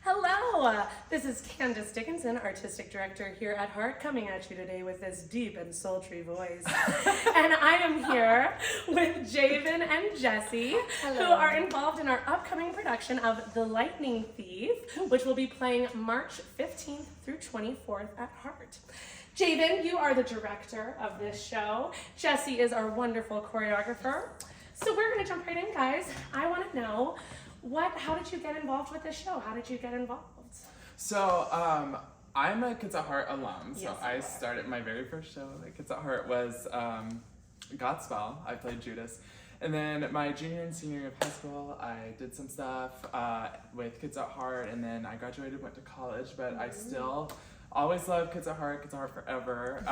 Hello, this is Candice Dickinson, Artistic Director here at HART, coming at you today with this deep and sultry voice. And I am here with Javan and Jessi, who are involved in our upcoming production of The Lightning Thief, which will be playing March 15th through 24th at HART. Javan, you are the director of this show. Jessi is our wonderful choreographer. So we're going to jump right in, guys. I want to know, how did you get involved with this show? How did you get involved? So, I'm a Kids at Heart alum. So Yes, I started, my very first show at Kids at Heart was Godspell. I played Judas. And then my junior and senior year of high school, I did some stuff with Kids at Heart, and then I graduated, went to college, but I still always loved Kids at Heart forever.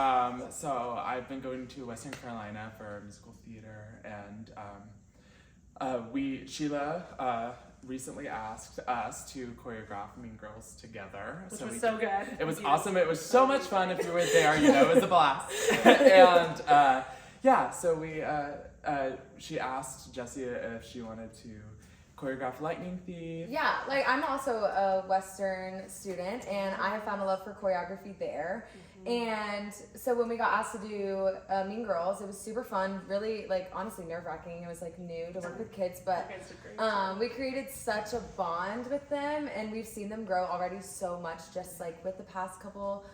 So I've been going to Western Carolina for musical theater, and Sheila recently asked us to choreograph Mean Girls together. Which was so good. It was awesome. It was so much fun. If you were there, you know, it was a blast. And so she asked Jessi if she wanted to choreograph Lightning Thief. Yeah, like I'm also a Western student, and I have found a love for choreography there. And so when we got asked to do Mean Girls, it was super fun, really, like, honestly nerve-wracking. It was like new to work with kids, but we created such a bond with them, and we've seen them grow already so much just like with the past couple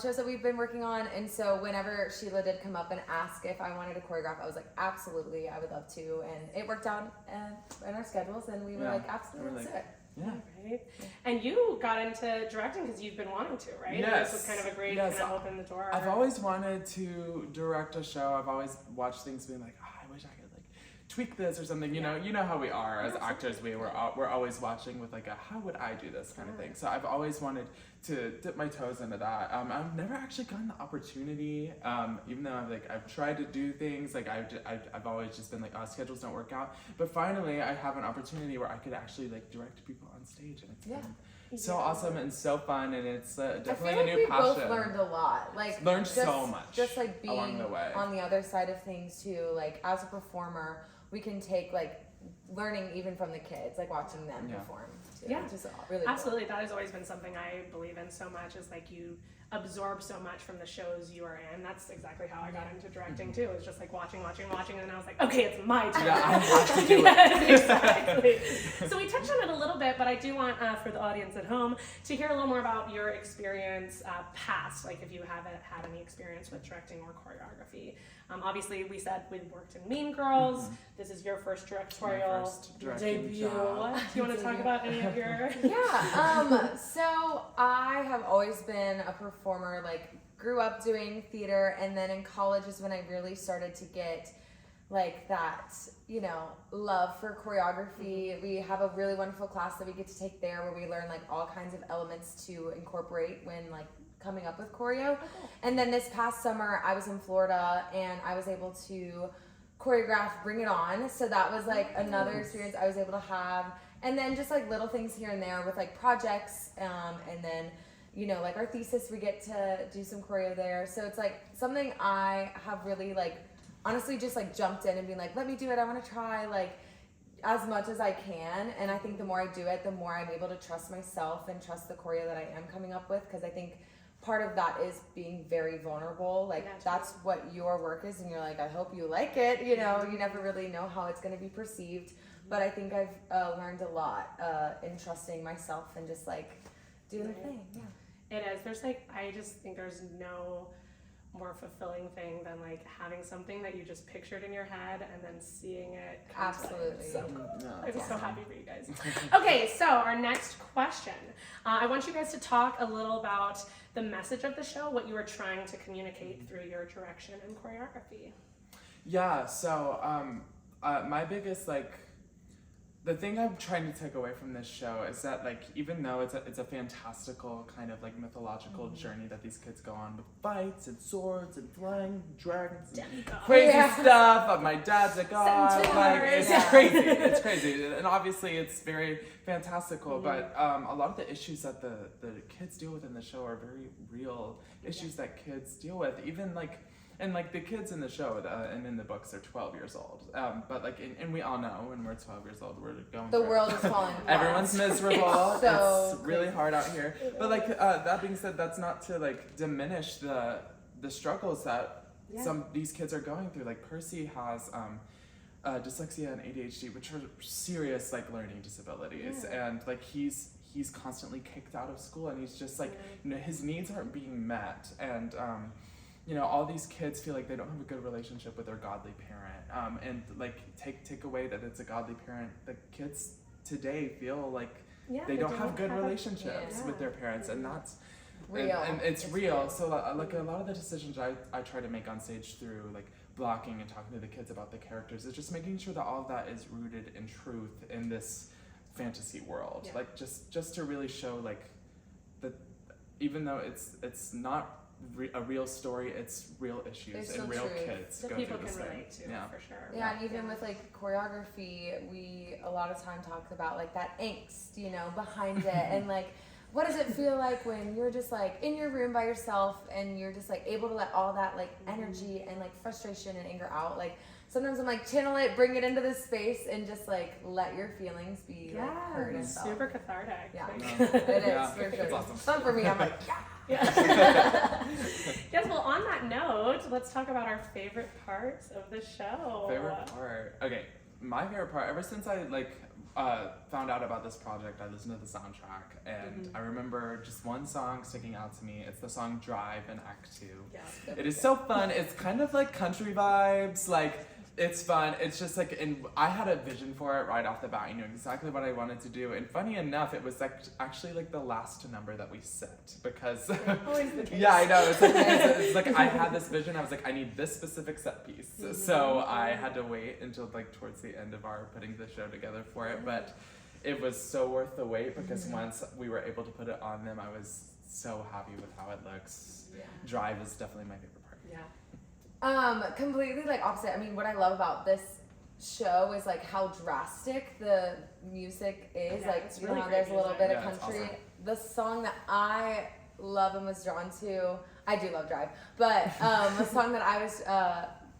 shows that we've been working on. And so whenever Sheila did come up and ask if I wanted to choreograph, I was like, absolutely, I would love to. And it worked out in our schedules, and we were like, absolutely, let's do it. Yeah. Right. And you got into directing because you've been wanting to, right? Yes. This was kind of a great kind of open the door. I've always wanted to direct a show. I've always watched things being like, I wish I could like tweak this or something. You know how we are as actors. We're always watching with like how would I do this kind of thing. So I've always wanted to dip my toes into that. I've never actually gotten the opportunity, even though I've tried to do things, like I've always just been like, schedules don't work out. But finally, I have an opportunity where I could actually like direct people on stage, and it's been so awesome and so fun, and it's definitely a new passion. I feel like we both learned a lot. Learned so much. Just like being along the way. On the other side of things too. Like as a performer, we can take like learning even from the kids, like watching them perform. Too, which is really absolutely. cool. That has always been something I believe in so much, is like you absorb so much from the shows you are in. That's exactly how I got into directing too. It was just like watching, and then I was like, okay, it's my turn. Yeah, I have to do it. Yes, exactly. So we touched on it a little bit, but I do want for the audience at home to hear a little more about your experience past, like if you haven't had any experience with directing or choreography. Obviously, we said we worked in Mean Girls. This is your first directorial debut. Job. Do you want to talk about any of your? So I have always been a performer, like grew up doing theater, and then in college is when I really started to get like that, love for choreography. We have a really wonderful class that we get to take there where we learn like all kinds of elements to incorporate when like coming up with choreo. And then this past summer I was in Florida, and I was able to choreograph Bring It On. So that was like another experience I was able to have. And then just like little things here and there with like projects, and then like our thesis, we get to do some choreo there. So it's like something I have really like honestly just like jumped in and been like, let me do it, I want to try like as much as I can. And I think the more I do it, the more I'm able to trust myself and trust the choreo that I am coming up with, because I think part of that is being very vulnerable. Like that's what your work is, and you're like, I hope you like it. You never really know how it's going to be perceived. But I think I've learned a lot in trusting myself and just like doing the thing. Yeah. It is. There's like, I just think there's no more fulfilling thing than like having something that you just pictured in your head and then seeing it come to life. Absolutely. So I'm so happy for you guys. Okay, so our next question. I want you guys to talk a little about the message of the show, what you were trying to communicate through your direction and choreography. Yeah, so my biggest the thing I'm trying to take away from this show is that like even though it's a fantastical kind of like mythological journey that these kids go on with fights and swords and flying dragons and crazy stuff. My dad's a god. It's crazy, and obviously it's very fantastical. But a lot of the issues that the kids deal with in the show are very real issues that kids deal with. Even like and like the kids in the show and in the books are 12 years old. But like, and we all know when we're 12 years old, we're going. The world is falling apart. Everyone's miserable. So it's really hard out here. But like that being said, that's not to like diminish the struggles that these kids are going through. Like Percy has dyslexia and ADHD, which are serious like learning disabilities, and like he's constantly kicked out of school, and he's just like, you know, his needs aren't being met, and you know, all these kids feel like they don't have a good relationship with their godly parent, and like take away that it's a godly parent, the kids today feel like they don't have good relationships with their parents, and that's real. And it's real. So like a lot of the decisions I try to make on stage through like blocking and talking to the kids about the characters is just making sure that all of that is rooted in truth in this fantasy world. Like just to really show like that even though it's not a real story, it's real issues and real kids that go people through can this thing. relate to, for sure. Yeah, and even with like choreography, we a lot of time talk about like that angst, you know, behind it, and like what does it feel like when you're just like in your room by yourself and you're just like able to let all that like energy and like frustration and anger out. Like sometimes I'm like channel it, bring it into this space, and just like let your feelings be like heard and felt. Super cathartic. Yeah, it is for sure. It's awesome. Fun for me. I'm like Yes, well, on that note, let's talk about our favorite parts of the show. Favorite part? Okay, my favorite part, ever since I like found out about this project, I listened to the soundtrack, and I remember just one song sticking out to me. It's the song Drive in Act 2. Yeah. It is so fun. It's kind of like country vibes, like it's fun. It's just like, and I had a vision for it right off the bat. I knew exactly what I wanted to do, and funny enough, it was like actually like the last number that we set, because always the case. yeah, I know, it's like I had this vision. I was like, I need this specific set piece, so I had to wait until like towards the end of our putting the show together for it, but it was so worth the wait, because once we were able to put it on them, I was so happy with how it looks. Drive is definitely my favorite part. Completely like opposite. I mean, what I love about this show is like how drastic the music is. Like, it's you really know, how great there's a little music. bit of country. Awesome. The song that I love and was drawn to, I do love Drive, but the song that I was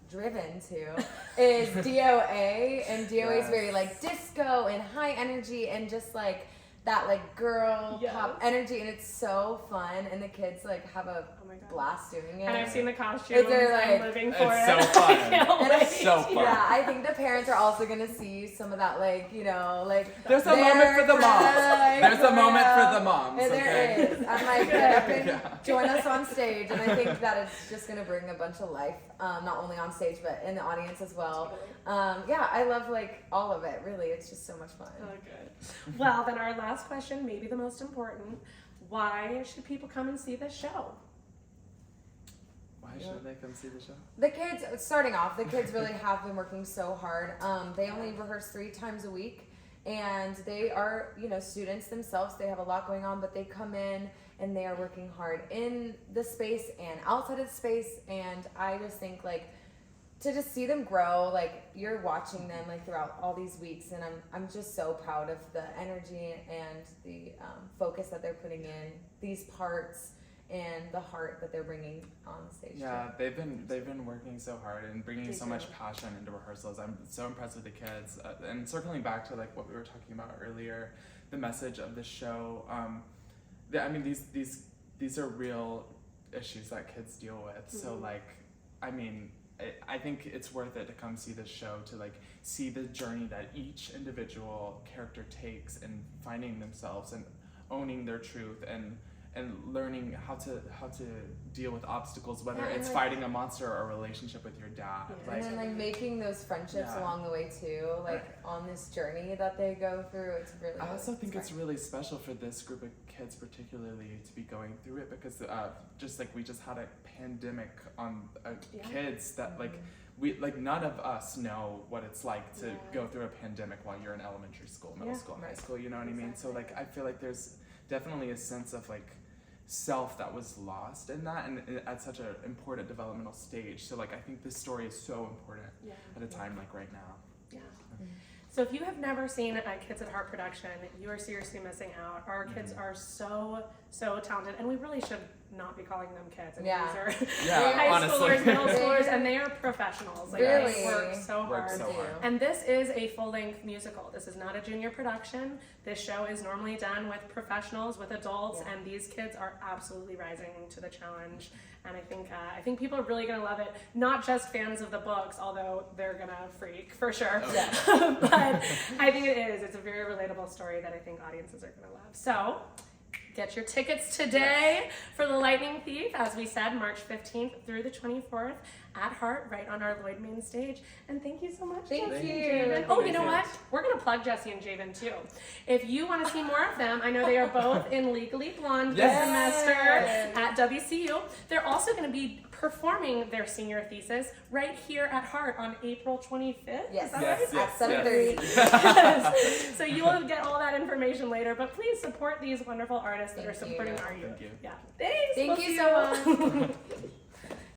driven to is DOA, and DOA is very like disco and high energy and just like that like girl pop energy, and it's so fun, and the kids like have a blast doing it. And I've seen the costumes. I'm living for it. It's so fun. It's so fun. Yeah, I think the parents are also gonna see some of that, like, you know, like there's a moment for the moms. There's a moment for the moms. And okay? there is. I'm like, get up and join us on stage, and I think that it's just gonna bring a bunch of life, not only on stage but in the audience as well. Yeah, I love like all of it. Really, it's just so much fun. Oh, good. Well, then our last question, maybe the most important: why should people come and see this show? Why should they come see the show? The kids, starting off, the kids really have been working so hard. They only rehearse 3 times a week, and they are, you know, students themselves. They have a lot going on, but they come in and they are working hard in the space and outside of the space. And I just think like to just see them grow, like you're watching them like throughout all these weeks, and I'm just so proud of the energy and the focus that they're putting in these parts and the heart that they're bringing on the stage. Yeah, they've been working so hard and bringing so much passion into rehearsals. I'm so impressed with the kids. And circling back to like what we were talking about earlier, the message of the show. I mean, these are real issues that kids deal with. So like, I mean, I think it's worth it to come see this show, to like see the journey that each individual character takes in finding themselves and owning their truth and learning how to deal with obstacles, whether it's like fighting a monster or a relationship with your dad. And then like making those friendships along the way too, like on this journey that they go through. It's really. I also think it's really special for this group of kids particularly to be going through it, because just like we just had a pandemic on kids that like we like none of us know what it's like to go through a pandemic while you're in elementary school, middle school, high school. You know what I mean? So like I feel like there's definitely a sense of like self that was lost in that, and at such an important developmental stage. So like I think this story is so important at a time like right now. So if you have never seen a Kids at Heart production, you are seriously missing out. Our kids are so talented, and we really should not be calling them kids. I mean, Yeah. these are Yeah, high honestly. schoolers, middle schoolers, and they are professionals. Like, Really? they work so Work hard. so hard. And this is a full-length musical. This is not a junior production. This show is normally done with professionals, with adults, and these kids are absolutely rising to the challenge. And I think people are really gonna love it. Not just fans of the books, although they're gonna freak for sure. Yeah. But I think it is. It's a very relatable story that I think audiences are gonna love. So get your tickets today for The Lightning Thief, as we said, March 15th through the 24th at HART, right on our Lloyd main stage. And thank you so much, Thank Jessi you. and Javan. Oh, you Thank know you. what? We're gonna plug Jessi and Javan too. If you want to see more of them, I know they are both in Legally Blonde this Yes. semester at WCU. They're also gonna be performing their senior thesis right here at HART on April 25th. Yes. Is that Yes, right? yes, At 7:30. Yes. So you will get all that information later, but please support these wonderful artists that are Thank supporting you. our youth. Thank you. Yeah. Thanks. Thank We'll you see so much. much.